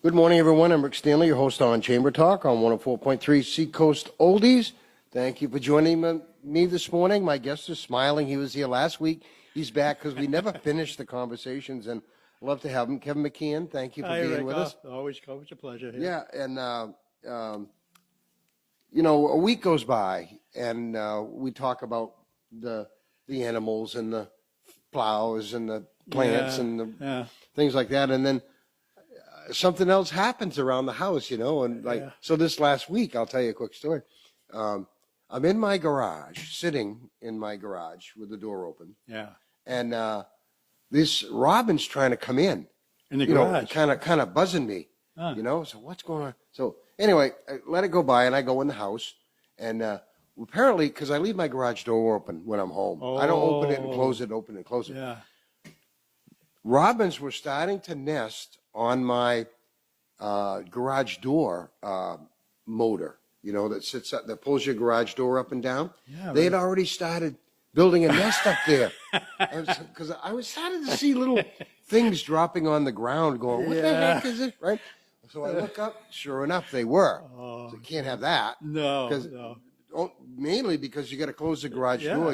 Good morning, everyone. I'm Rick Stanley, your host on Chamber Talk on 104.3 Seacoast Oldies. Thank you for joining me this morning. My guest is smiling. He was here last week. He's back because we never finished the conversations, and I'd love to have him. Kevin McKeon, thank you for being with us. Always a pleasure. Yeah, and a week goes by, and we talk about the animals and the flowers and the plants and the things like that, and then something else happens around the house, so this last week, I'll tell you a quick story. I'm in my garage, sitting in my garage with the door open. Yeah. And this robin's trying to come in the garage, kind of buzzing me, So what's going on? So anyway, I let it go by, and I go in the house, and apparently, because I leave my garage door open when I'm home, I don't open it and close it, open and close it. Yeah. Robins were starting to nest on my garage door motor, that sits up, that pulls your garage door up and down. Yeah, they had already started building a nest up there. Because I was starting to see little things dropping on the ground going, what the heck is it, right? So I look up, sure enough, they were. So you can't have that. No. Mainly because you got to close the garage door.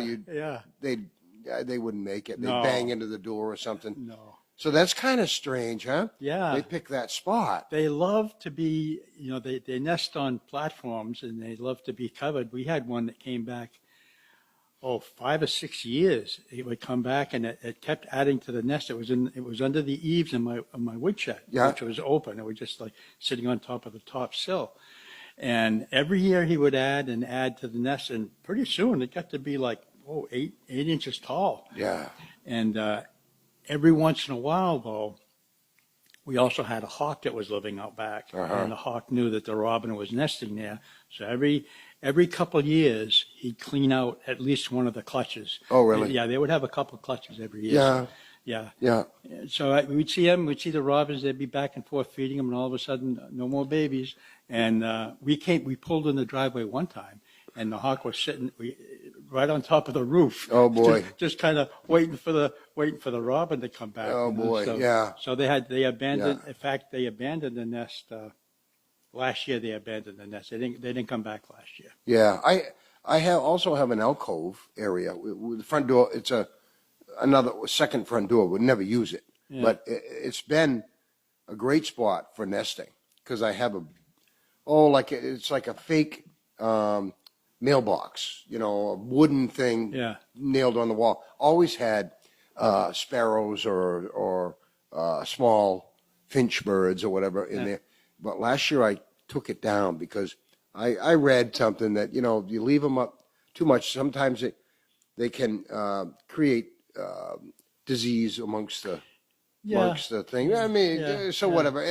They wouldn't make it. They'd bang into the door or something. No. So that's kind of strange, huh? Yeah. They pick that spot. They love to be, they nest on platforms, and they love to be covered. We had one that came back, 5 or 6 years. It would come back, and it kept adding to the nest. It was under the eaves in my woodshed, which was open. It was just like sitting on top of the top sill. And every year he would add to the nest, and pretty soon it got to be like, 8 inches tall. Yeah. And every once in a while, though, we also had a hawk that was living out back, and the hawk knew that the robin was nesting there. So every couple of years, he'd clean out at least one of the clutches. Oh, really? Yeah, they would have a couple of clutches every year. Yeah. So we'd see them. We'd see the robins. They'd be back and forth feeding them, and all of a sudden, no more babies. And we pulled in the driveway one time, and the hawk was sitting right on top of the roof. Oh boy! Just kind of waiting for the robin to come back. Oh boy! So they abandoned. In fact, they abandoned the nest last year. They abandoned the nest. They didn't come back last year. Yeah, I also have an alcove area with the front door. It's another second front door. We'd never use it, but it's been a great spot for nesting because I have it's like a fake mailbox, a wooden thing nailed on the wall. Always had sparrows or small finch birds or whatever in there. But last year I took it down because I read something that, you leave them up too much, sometimes they can create disease amongst the thing. I mean, whatever.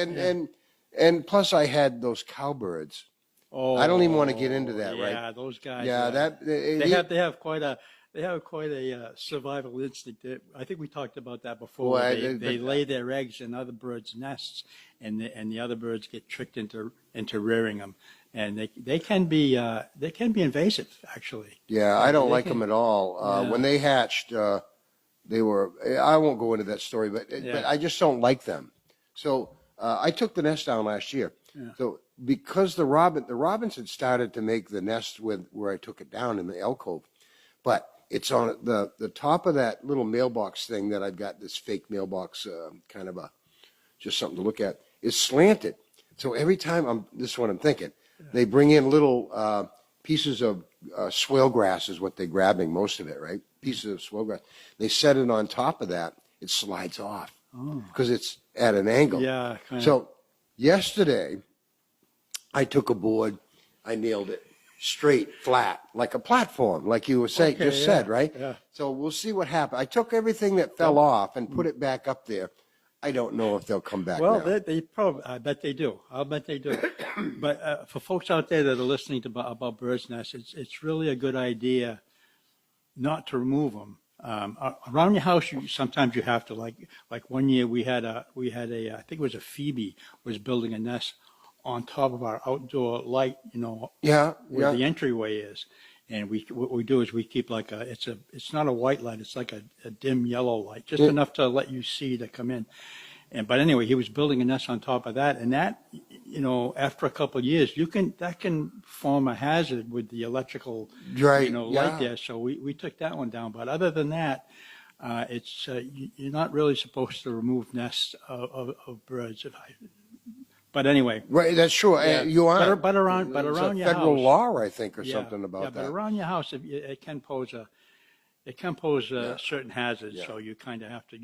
And plus I had those cowbirds. I don't even want to get into that, right? Yeah, those guys. Yeah, they have quite a survival instinct. I think we talked about that before. Well, they lay their eggs in other birds' nests, and the other birds get tricked into rearing them, and they can be invasive, actually. Yeah, I don't like them at all. When they hatched, they were. I won't go into that story, but I just don't like them. So I took the nest down last year. Yeah. So because the robins had started to make the nest where I took it down in the alcove, but it's on the top of that little mailbox thing that I've got, this fake mailbox, kind of just something to look at, is slanted. So every time this is what I'm thinking, they bring in little pieces of swale grass is what they're grabbing, most of it, right? Pieces of swale grass. They set it on top of that, it slides off because it's at an angle. Yeah. So yesterday, I took a board, I nailed it straight, flat, like a platform, like you were saying, said, right? Yeah. So we'll see what happens. I took everything that fell off and put it back up there. I don't know if they'll come back now. They probably, I bet they do. I'll bet they do. But for folks out there that are listening about bird's nests, it's really a good idea not to remove them. Around your house, sometimes you have to, like one year we had a I think it was a phoebe was building a nest on top of our outdoor light, where the entryway is. And what we do is we keep like it's not a white light, it's like a dim yellow light, just enough to let you see to come in. But anyway, he was building a nest on top of that, and that, after a couple of years, that can form a hazard with the electrical, light there. So we took that one down. But other than that, you're not really supposed to remove nests of birds. But anyway, right, that's true. Yeah. You are, but around your house, federal law, I think, or yeah, something about that. But around your house, it can pose certain hazards. Yeah. So you kind of have to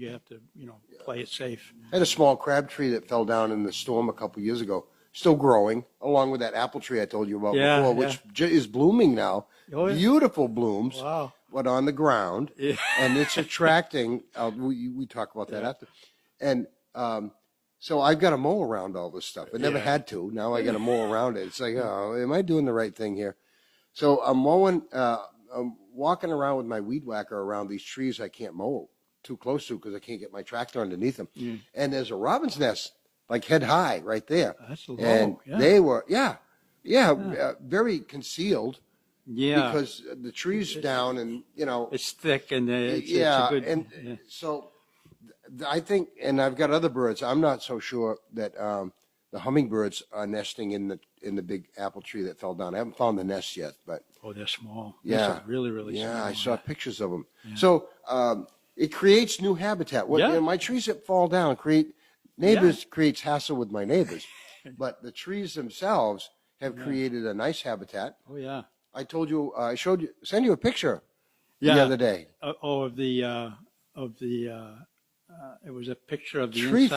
play it safe. I had a small crab tree that fell down in the storm a couple years ago, still growing, along with that apple tree I told you about before, which is blooming now. Oh, yeah. Beautiful blooms, Wow. but on the ground, and it's attracting. We talk about that after, and so I've got to mow around all this stuff. I never had to. Now I got to mow around it. It's like, oh, am I doing the right thing here? So I'm mowing. I'm walking around with my weed whacker around these trees I can't mow too close to because I can't get my tractor underneath them. Mm. And there's a robin's nest like head high right there. That's low. And they were, very concealed. Yeah. Because the tree's down and, it's thick and it's yeah. a good, and so I think, and I've got other birds. I'm not so sure that the hummingbirds are nesting in the big apple tree that fell down. I haven't found the nest yet, but they're small. Yeah, this is really, really small. Yeah, I saw pictures of them. Yeah. So it creates new habitat. My trees that fall down creates hassle with my neighbors, but the trees themselves have created a nice habitat. Oh yeah. I told you, send you a picture the other day. It was a picture of the Tree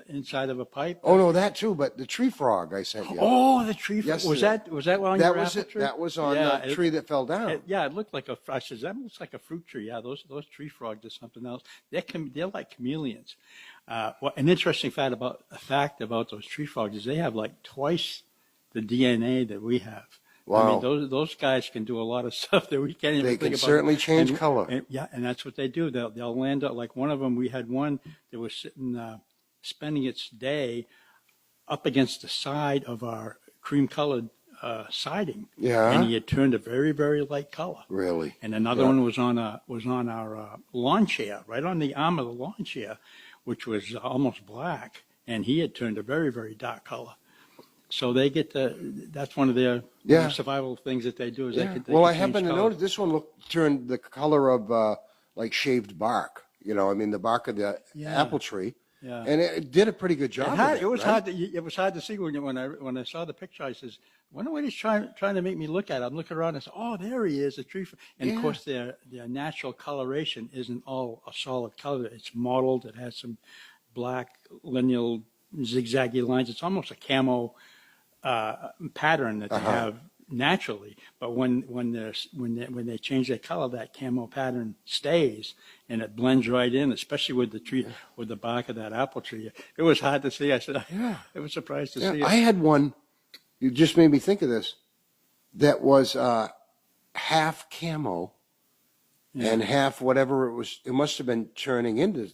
inside of a pipe. Oh no, that too, but the tree frog I sent you. Oh, the tree frog. Was that on your apple tree? That was on the tree that fell down. It looked like I said, that looks like a fruit tree. Yeah, those tree frogs are something else. They're like chameleons. An interesting fact about those tree frogs is they have like twice the DNA that we have. Wow. I mean, those guys can do a lot of stuff that we can't even think about. They can certainly change color. And that's what they do. They'll land up, like one of them, we had one that was sitting, spending its day up against the side of our cream-colored siding. Yeah. And he had turned a very, very light color. Really? And another one was on our lawn chair, right on the arm of the lawn chair, which was almost black. And he had turned a very, very dark color. So they get that's one of their survival things that they do. Is I happen to notice this one turned the color of like shaved bark. The bark of the apple tree. Yeah. And it did a pretty good job. It was hard to see when I saw the picture. I says, I wonder what he's trying to make me look at. I'm looking around and I said, oh, there he is, a tree. And of course, their natural coloration isn't all a solid color. It's mottled. It has some black lineal zigzaggy lines. It's almost a camo pattern that they have naturally, but when they change their color, that camo pattern stays and it blends right in, especially with the tree, with the bark of that apple tree. It was hard to see. I said, I was surprised to see it. I had one. You just made me think of this. That was half camo and half whatever it was. It must have been turning into.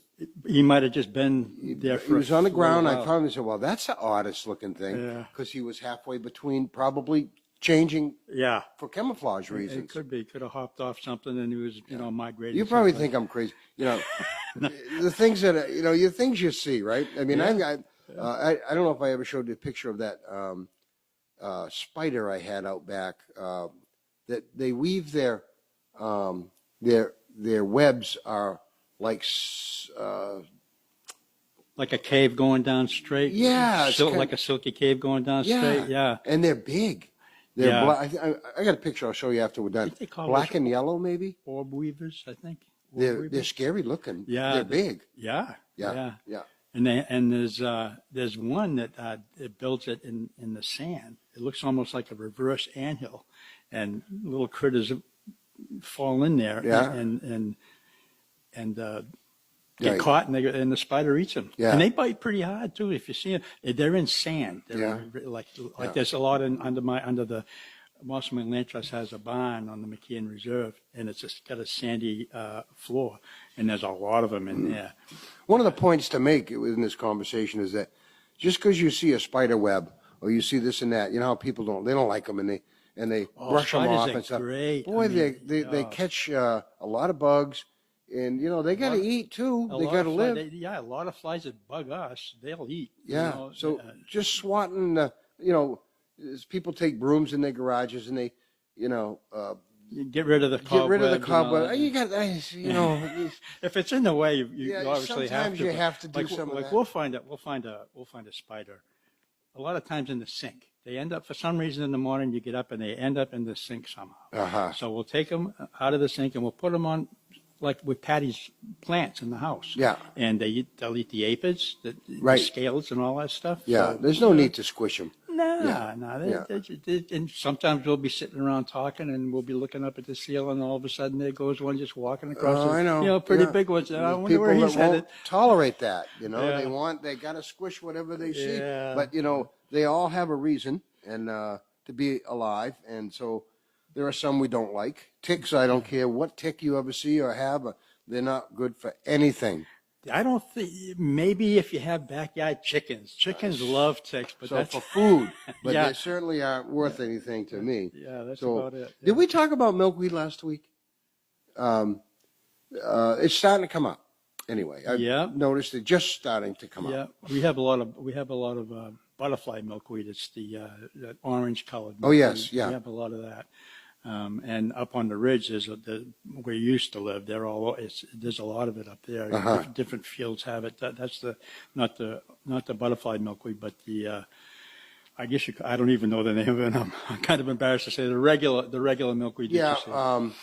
He might have just been there for. He was on the ground. I probably said, "Well, that's the oddest looking thing," because he was halfway between, probably changing. Yeah. For camouflage reasons. It could be. Could have hopped off something, and he was, migrating. You probably think I'm crazy. The things that the things you see, right? I mean, I don't know if I ever showed you a picture of that spider I had out back. That they weave their webs are like a cave going down straight. Yeah, like a silky cave going down straight. Yeah, and they're big. They're black. I got a picture I'll show you after we're done. Black and yellow, maybe. Orb weavers, I think. They're scary looking. Yeah, they're big. Yeah. And there's one that it builds it in the sand. It looks almost like a reverse anthill, and little critters fall in there. Yeah. And get caught, and the spider eats them. Yeah. And they bite pretty hard too. If you see them, they're in sand. Like there's a lot under the Mossman Land Trust has a barn on the McKeon Reserve, and it's just got a sandy floor, and there's a lot of them in there. One of the points to make in this conversation is that just because you see a spider web or you see this and that, how people don't like them, and and they Oh, brush them spiders off are and stuff. great. Boy, I mean, they catch a lot of bugs, and they got to eat too. They got to live. Yeah, a lot of flies that bug us, they'll eat. Yeah. So just swatting, as people take brooms in their garages and they, you get rid of the get cobwebs. rid of the and all cobweb. that. You got, If it's in the way, you yeah, obviously have sometimes to. you but have to do like, some of like that. we'll find a spider. A lot of times in the sink. They end up, for some reason in the morning, you get up and they end up in the sink somehow. Uh-huh. So we'll take them out of the sink and we'll put them on, like with Patty's plants in the house. Yeah. And they'll eat the aphids, the Right. scales and all that stuff. Yeah, So, there's no need to squish them. No. And sometimes we'll be sitting around talking and we'll be looking up at the ceiling and all of a sudden there goes one just walking across. Oh, I know. Pretty Yeah. big ones. I There's wonder people where that he's won't headed. tolerate that. Yeah. They got to squish whatever they see. Yeah. But they all have a reason and to be alive, and so there are some we don't like. Ticks, I don't care what tick you ever see or have, they're not good for anything. I don't think, maybe if you have backyard chickens love ticks, but So that's for food, but Yeah. they certainly aren't worth anything to me. Yeah, that's So, about it. Did we talk about milkweed last week? It's starting to come up. Anyway, I've Yeah. noticed it just starting to come Yeah, up. we have a lot of butterfly milkweed. It's the orange colored. Oh, yes, milkweed. yeah. We have a lot of that. And up on the ridge, where you used to live, there's a lot of it up there. Uh-huh. Different fields have it. That's not the butterfly milkweed, but I guess I don't even know the name of it. I'm kind of embarrassed to say the regular milkweed. that you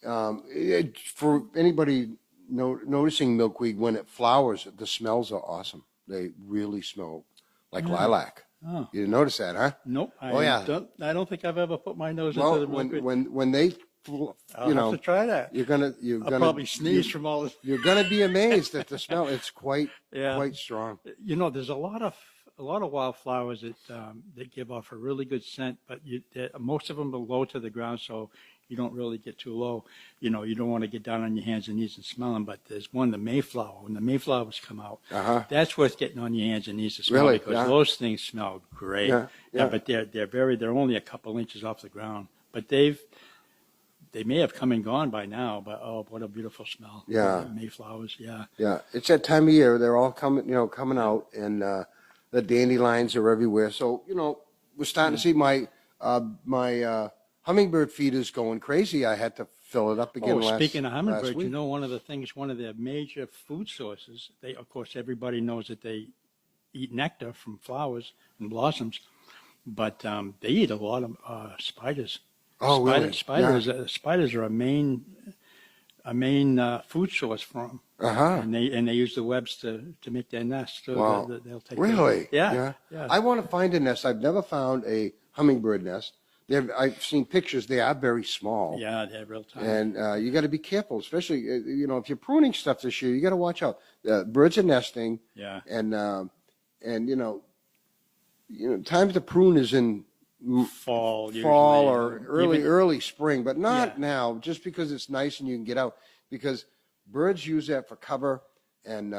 see. For anybody noticing milkweed when it flowers, the smells are awesome. They really smell like lilac. Oh. You didn't notice that, huh? Nope. yeah. I don't think I've ever put my nose Well, into the milkweed. when they, I'll have to try that. you're gonna I'll probably sneeze from all this. You're gonna be amazed at the smell. It's quite Yeah. quite strong. There's a lot of wildflowers that give off a really good scent, but most of them are low to the ground, so you don't really get too low. You don't want to get down on your hands and knees and smell them. But there's one, the Mayflower. When the Mayflowers come out, that's worth getting on your hands and knees to smell Really? because Yeah. those things smell great. Yeah. But they're only a couple inches off the ground. But they may have come and gone by now. But oh, what a beautiful smell! Yeah. Mayflowers. Yeah. Yeah, it's that time of year. They're all coming out, and the dandelions are everywhere. So we're starting to see my hummingbird feeders going crazy. I had to fill it up again. Speaking of last hummingbirds, week. one of their major food sources, of course, everybody knows that they eat nectar from flowers and blossoms, but they eat a lot of spiders. Oh, really? Spiders are a main food source for them. And they use the webs to make their nests. So Wow. they'll take Really? Yeah. I want to find a nest. I've never found a hummingbird nest. I've seen pictures. They are very small. Yeah, they're real tiny. And you got to be careful, especially if you're pruning stuff this year. You got to watch out. Birds are nesting. Yeah. And time to prune is in fall usually. or Even- early spring, but not Yeah. now. Just because it's nice and you can get out, because birds use that for cover, and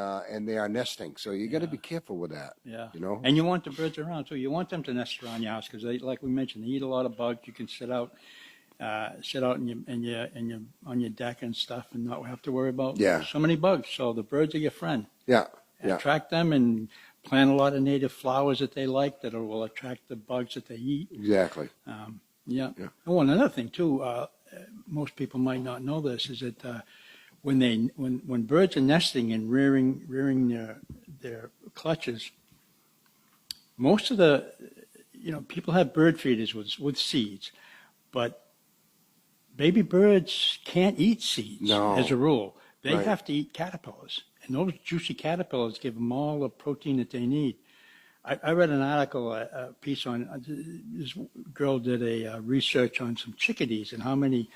they are nesting. So you got to be careful with that. Yeah. You know. And you want the birds around too. You want them to nest around your house because like we mentioned, they eat a lot of bugs. You can sit out on your deck and stuff and not have to worry about so many bugs. So the birds are your friend. Yeah. Attract them and plant a lot of native flowers that they like that will attract the bugs that they eat. Exactly. Yeah. Oh, and another thing too, most people might not know this, is that when birds are nesting and rearing their clutches, most of people have bird feeders with seeds, but baby birds can't eat seeds as a rule. They have to eat caterpillars, and those juicy caterpillars give them all the protein that they need. I read an article, a piece on this girl did a research on some chickadees and how many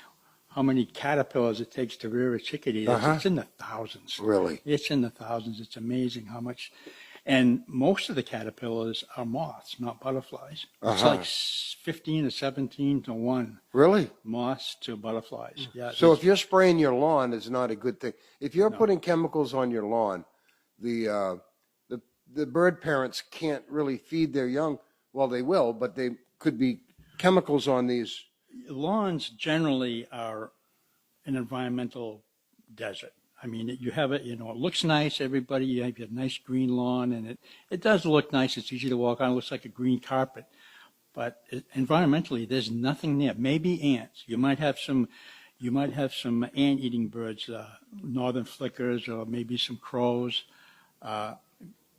caterpillars it takes to rear a chickadee. It's in the thousands. Really? It's in the thousands. It's amazing how much. And most of the caterpillars are moths, not butterflies. It's like 15 to 17 to 1. Really? Moths to butterflies. Yeah. So if you're spraying your lawn, it's not a good thing. If you're putting chemicals on your lawn, the bird parents can't really feed their young. Well, they will, but they could be chemicals on these? Lawns generally are an environmental desert. I mean, you have it, it looks nice. Everybody, you have a nice green lawn, and it does look nice. It's easy to walk on. It looks like a green carpet. But environmentally, there's nothing there. Maybe ants. You might have some ant-eating birds, northern flickers, or maybe some crows.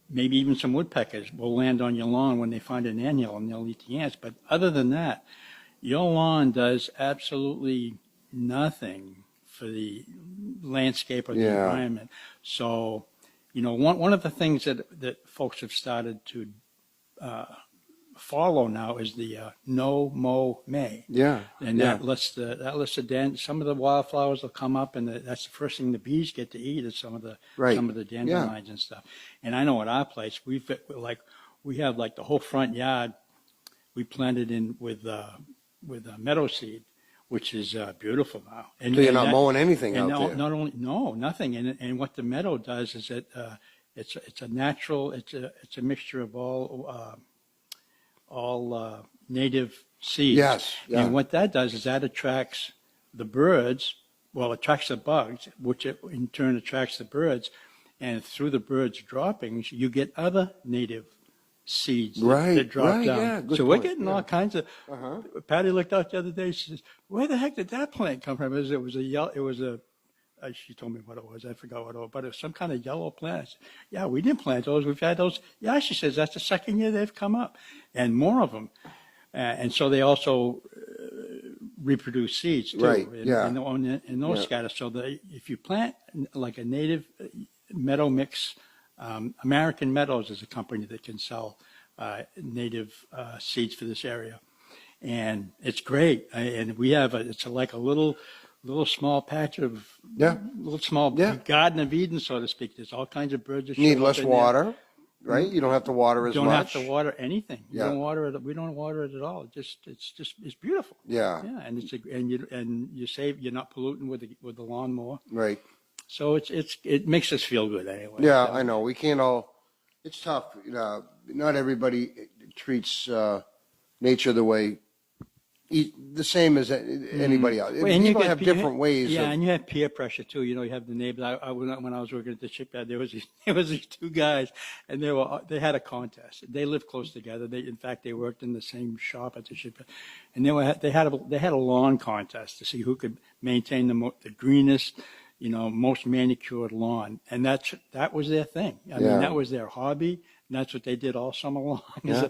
Maybe even some woodpeckers will land on your lawn when they find an anthill, and they'll eat the ants. But other than that, your lawn does absolutely nothing for the landscape or the environment. So, one of the things that folks have started to follow now is the no mow may. Yeah. And that lets some of the wildflowers will come up, and that's the first thing the bees get to eat is some of the dandelions and stuff. And I know at our place we have like the whole front yard we planted in with meadow seed, which is beautiful now. And so you're not mowing anything out there. Not only nothing. And what the meadow does is it's a natural. It's a mixture of all native seeds. Yes. Yeah. And what that does is that attracts the birds. Well, attracts the bugs, which in turn attracts the birds. And through the birds' droppings, you get other native seeds that drop down. Yeah, so we're getting all kinds of. Patty looked out the other day. She says, "Where the heck did that plant come from?" It was a yellow. It was a. She told me what it was. I forgot what it was, but it was some kind of yellow plant. Yeah, we didn't plant those. We've had those. Yeah, she says that's the second year they've come up, and more of them. And so they also reproduce seeds too. Right. In those scatters. So if you plant like a native meadow mix. American Meadows is a company that can sell native seeds for this area, and it's great. And we have it's like a little small patch of little small Garden of Eden, so to speak. There's all kinds of birds that need less water, right? You don't have to water as much. Don't have to water anything. We don't water it. We don't water it at all. It's beautiful. Yeah. Yeah, and you save. You're not polluting with the lawnmower. Right. So it makes us feel good anyway. Yeah, I know. We can't all. It's tough. Not everybody treats nature the same as anybody else. Well, and people have different ways. Yeah, and you have peer pressure too. You have the neighbors. When I was working at the shipyard, there was these two guys, and they had a contest. They lived close together. In fact, they worked in the same shop at the shipyard, and they had a lawn contest to see who could maintain the greenest, most manicured lawn. And that was their thing. I mean, that was their hobby. And that's what they did all summer long. Yeah.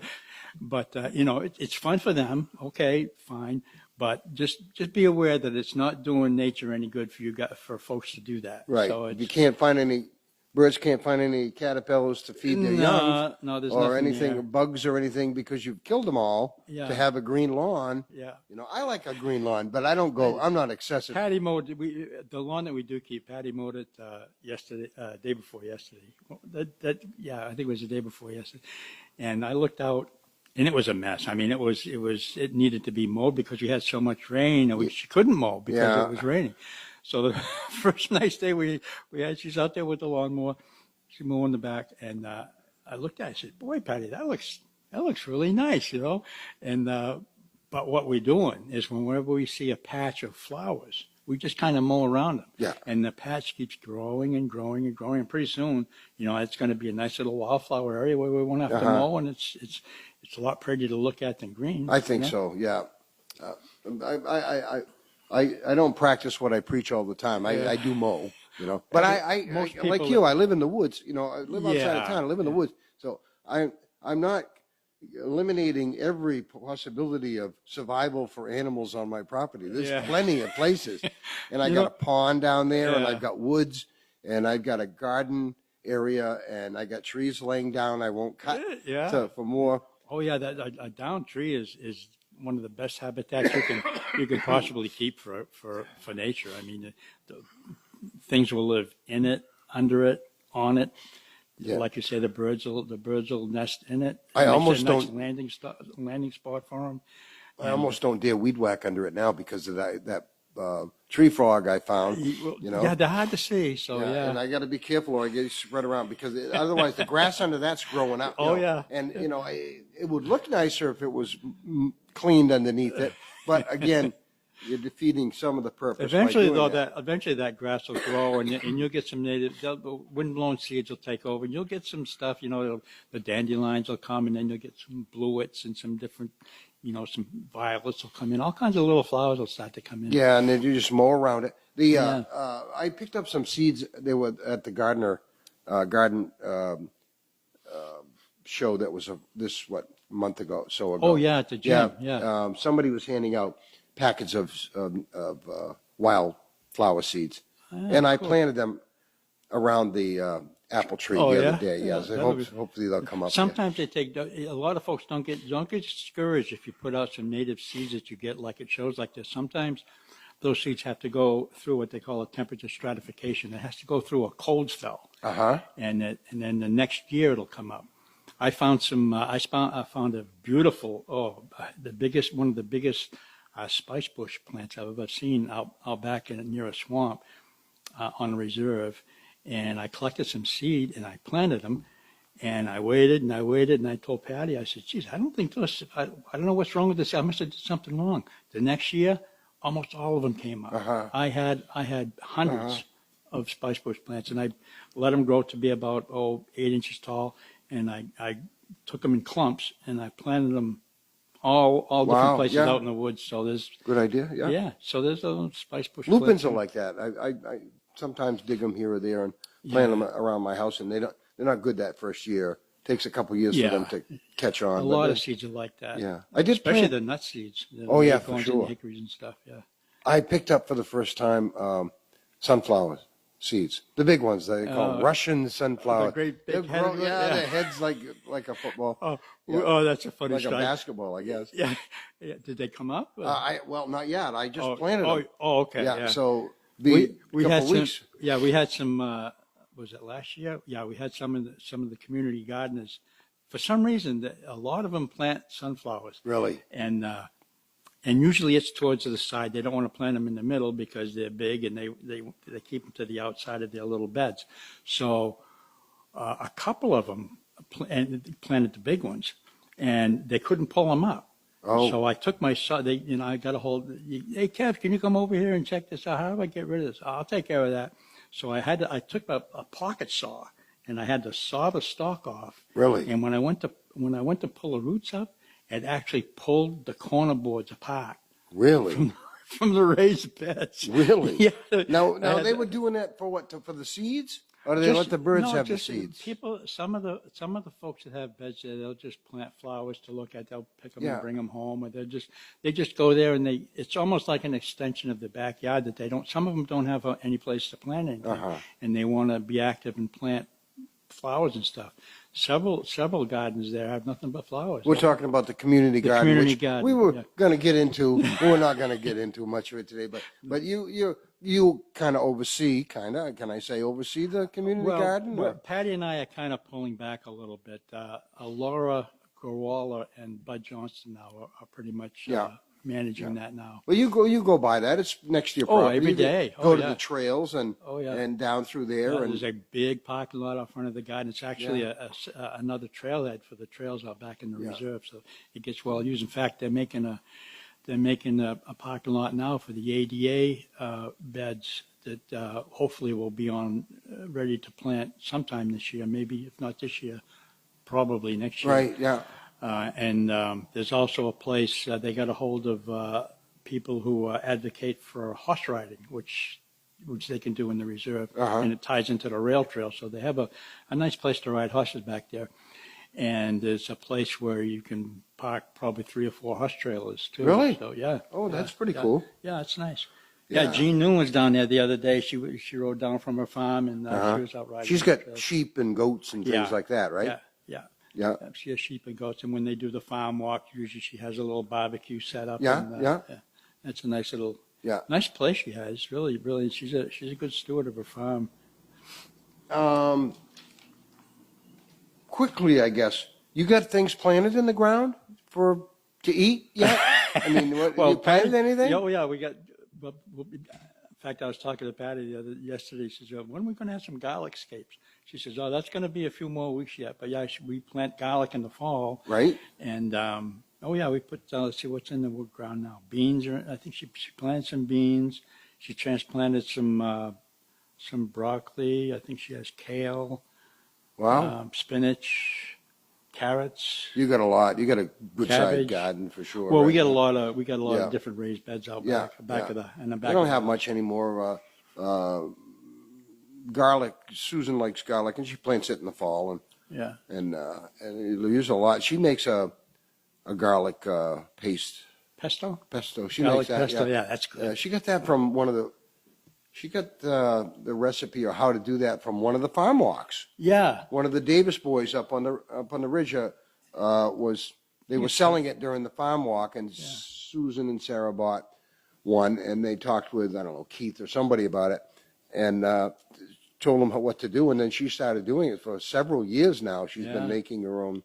But, it's fun for them. Okay, fine. But just be aware that it's not doing nature any good for folks to do that. Right. So you can't find birds can't find any caterpillars to feed their young. No, there's or nothing anything, there. Bugs or anything, because you've killed them all to have a green lawn. Yeah. I like a green lawn, but I don't go. I'm not excessive. Patty mowed the lawn that we do keep. Patty mowed it yesterday, day before yesterday. I think it was the day before yesterday. And I looked out, and it was a mess. I mean, it needed to be mowed because we had so much rain, and she couldn't mow because it was raining. So the first nice day she's out there with the lawnmower, she's mowing the back, and I looked at it, I said, "Boy, Patty, that looks really nice, And but what we're doing is whenever we see a patch of flowers, we just kind of mow around them. Yeah. And the patch keeps growing and growing and growing. And pretty soon, it's going to be a nice little wildflower area where we won't have to mow, and it's a lot prettier to look at than green. I think so. Yeah. I don't practice what I preach all the time. I do mow, But I like you. I live in the woods. I live outside of town. I live in the woods. So I'm not eliminating every possibility of survival for animals on my property. There's plenty of places, and I got a pond down there, and I've got woods, and I've got a garden area, and I got trees laying down. I won't cut for more. Oh yeah, a downed tree is one of the best habitats you can possibly keep for nature. I mean, the things will live in it, under it, on it. Yeah. Like you say, the birds will nest in it. I almost nice don't landing spot for them. I almost don't dare weed whack under it now because of that tree frog I found. Yeah, they're hard to see. So yeah. And I got to be careful or I get spread around because otherwise the grass under that's growing up. Oh yeah. And it would look nicer if it was cleaned underneath it, but again, you're defeating some of the purpose. Eventually, eventually that grass will grow, and you'll get some native. The wind-blown seeds will take over, and you'll get some stuff. The dandelions will come, and then you'll get some bluets and some different, some violets will come in. All kinds of little flowers will start to come in. Yeah, and then you just mow around it. I picked up some seeds. They were at the garden show that was month ago. Oh yeah, at the gym. Yeah. Somebody was handing out packets of wildflower seeds, and I planted them around the apple tree the other day. Yeah, so hopefully they'll come up. Sometimes a lot of folks don't get discouraged if you put out some native seeds that you get like it shows like this. Sometimes those seeds have to go through what they call a temperature stratification. It has to go through a cold spell, and then the next year it'll come up. I found some. I found a beautiful, one of the biggest spice bush plants I've ever seen out back near a swamp on a reserve. And I collected some seed and I planted them. And I waited and I waited and I told Patty, I said, geez, I don't know what's wrong with this. I must have did something wrong. The next year, almost all of them came up. I had hundreds of spice bush plants, and I let them grow to be about 8 inches tall. And I took them in clumps and I planted them all different places out in the woods. So there's good idea. Yeah. So there's a spice bush. Lupins are like that. I sometimes dig them here or there and plant them around my house, and they're not good that first year. It takes a couple years for them to catch on. A lot of seeds are like that. Yeah, especially the nut seeds. For sure. Hickories and stuff. Yeah. I picked up for the first time sunflower seeds, the big ones. They call them Russian sunflower. The great big head. Their heads like a football. That's a funny like story. a basketball, I guess. Yeah. Did they come up? Not yet. I just planted them. Oh, okay. Yeah. So we had some. Weeks. Yeah, we had some. Was it last year? Yeah, we had some of the community gardeners. For some reason, a lot of them plant sunflowers. Really? And usually it's towards the side. They don't want to plant them in the middle because they're big and they keep them to the outside of their little beds. So a couple of them planted the big ones, and they couldn't pull them up. Oh. So I took my son. I got a hold. Hey, Kev, can you come over here and check this out? How do I get rid of this? I'll take care of that. So I took a pocket saw and I had to saw the stalk off. Really? And when I went to pull the roots up, it actually pulled the corner boards apart. Really? From the raised beds. Really? Yeah. Now they were doing that for what? For the seeds? Or do they let the birds have the seeds? Some of the folks that have beds there, they'll just plant flowers to look at. They'll pick them and bring them home, or they just go there and it's almost like an extension of the backyard that they don't. Some of them don't have any place to plant anything, and they want to be active and plant flowers and stuff. Several gardens there have nothing but flowers. We're talking about the community garden, community which garden, we were going to get into. We're not going to get into much of it today, but you kind of oversee, can I say oversee the community garden? Well, Patty and I are kind of pulling back a little bit. Laura Gorwala and Bud Johnston now are pretty much managing that now. Well, you go by that. It's next to your property. Every day. Go to the trails and down through there. Yeah, there's a big parking lot out front of the garden. It's actually another trailhead for the trails out back in the reserve, so it gets well used. In fact, they're making a parking lot now for the ADA beds that hopefully will be ready to plant sometime this year. Maybe if not this year, probably next year. Right. Yeah. And there's also a place they got a hold of people who advocate for horse riding, which they can do in the reserve, and it ties into the rail trail. So they have a nice place to ride horses back there, and there's a place where you can park probably 3 or 4 horse trailers too. Really? So yeah. Oh, that's pretty cool. Yeah, it's nice. Yeah, Jean Noon was down there the other day. She rode down from her farm and she was out riding. She's got sheep and goats and things like that, right? Yeah. She has sheep and goats, and when they do the farm walk, usually she has a little barbecue set up. That's a nice little, nice place she has. Really, she's a good steward of her farm. Quickly, I guess you got things planted in the ground to eat yet? I mean, you planted anything? Oh yeah, we got in fact, I was talking to Patty yesterday. She said, when are we going to have some garlic scapes? She says, oh, that's going to be a few more weeks yet. But yeah, we plant garlic in the fall. Right. And, oh yeah, we put, let's see what's in the ground now. Beans, I think she planted some beans. She transplanted some broccoli. I think she has kale. Wow. Spinach, carrots. You got a lot. You got a good Cabbage. sized garden for sure. Well, right? we got a lot of Yeah. different raised beds out Yeah, back yeah. in the back. We don't of have the- much anymore. Garlic. Susan likes garlic, and she plants it in the fall, Yeah. and you use a lot. She makes a garlic Pesto. pesto. She Garlic makes that. pesto. Yeah. Yeah, that's good. She got that from one of the. She got the recipe or how to do that from one of the farm walks. Yeah. One of the Davis boys up on the ridge they were selling it during the farm walk, and Susan and Sarah bought one, and they talked with, I don't know, Keith or somebody about it, and told them what to do, and then she started doing it for several years now. She's Yeah. been making her own.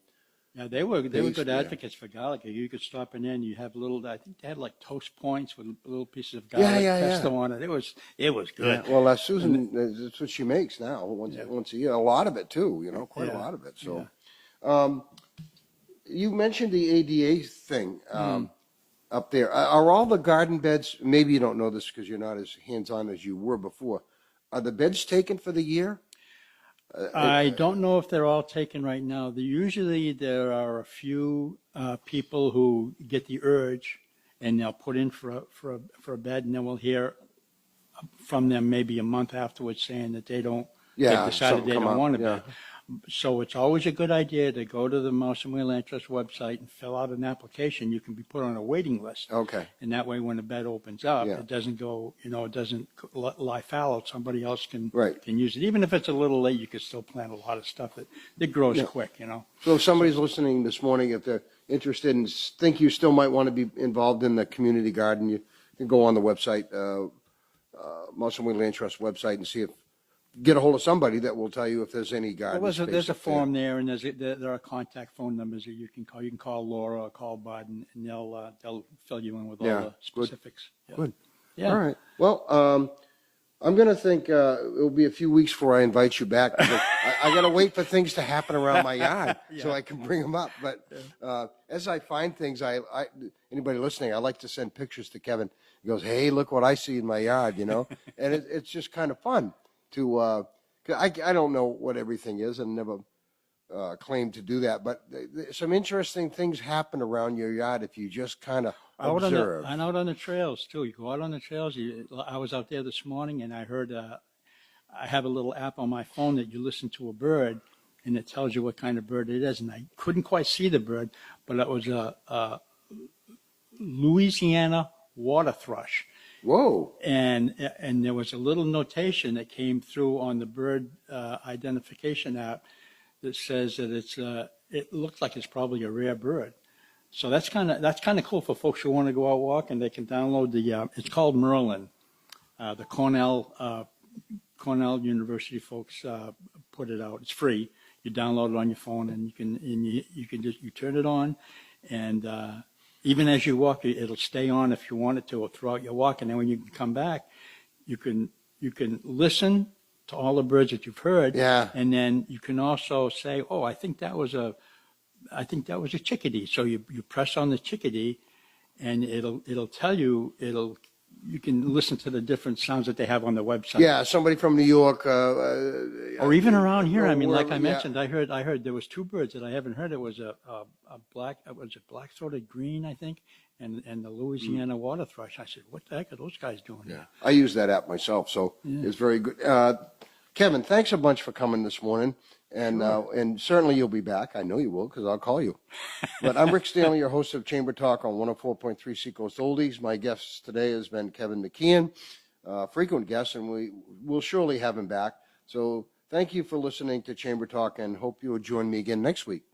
Yeah, they were Taste, good yeah. advocates for garlic. You could stop in there and you have I think they had like toast points with little pieces of Yeah, garlic yeah, pesto on it. It was good. Well, Susan, that's what she makes now once a year. A lot of it too, quite a Yeah. lot of it. So, you mentioned the ADA thing up there. Are all the garden beds? Maybe you don't know this because you're not as hands-on as you were before. Are the beds taken for the year? I don't know if they're all taken right now. Usually there are a few people who get the urge and they'll put in for a bed, and then we'll hear from them maybe a month afterwards saying that they decided something they come don't up, want a yeah. bed. So it's always a good idea to go to the Mouse and Wheel Land Trust website and fill out an application. You can be put on a waiting list. Okay. And that way, when the bed opens up, Yeah. it doesn't go, it doesn't lie fallow. Somebody else can Right. use it. Even if it's a little late, you can still plant a lot of stuff that grows Yeah. quick, So if somebody's listening this morning, if they're interested and think you still might want to be involved in the community garden, you can go on the website, Mouse and Wheel Land Trust website, and get a hold of somebody that will tell you if there's any garden Well, space there's a up there. form there, and there are contact phone numbers that you can call. You can call Laura or call Bud, and they'll fill you in with all Yeah, the good. specifics. Yeah. Good. Yeah. All right. Well, I'm going to think it'll be a few weeks before I invite you back. Because I got to wait for things to happen around my yard so I can bring them up. But as I find things, anybody listening, I like to send pictures to Kevin. He goes, "Hey, look what I see in my yard," and it's just kind of fun to. 'Cause I don't know what everything is, and never claimed to do that. But some interesting things happen around your yard if you just kind of observe. And out on the trails too. You go out on the trails. I was out there this morning, and I heard. I have a little app on my phone that you listen to a bird, and it tells you what kind of bird it is. And I couldn't quite see the bird, but it was a Louisiana water thrush. Whoa! And there was a little notation that came through on the bird identification app that says that it looks like it's probably a rare bird. So that's kind of cool for folks who want to go out walking. They can download it's called Merlin. The Cornell University folks put it out. It's free. You download it on your phone, and you can just turn it on, and even as you walk, it'll stay on if you want it to throughout your walk. And then when you come back, you can listen to all the birds that you've heard. Yeah. And then you can also say, "Oh, I think that was a chickadee." So you press on the chickadee, and it'll tell you. You can listen to the different sounds that they have on the website. Yeah, somebody from New York, or even around here. I mean, like I yeah. mentioned, I heard there was two birds that I haven't heard. It was a black-throated green, I think, and the Louisiana water thrush. I said, what the heck are those guys doing here? I use that app myself, so it's very good. Kevin, thanks a bunch for coming this morning, and certainly you'll be back. I know you will, because I'll call you. But I'm Rick Stanley, your host of Chamber Talk on 104.3 Seacoast Oldies. My guest today has been Kevin McKeon, frequent guest, and we will surely have him back. So thank you for listening to Chamber Talk, and hope you'll join me again next week.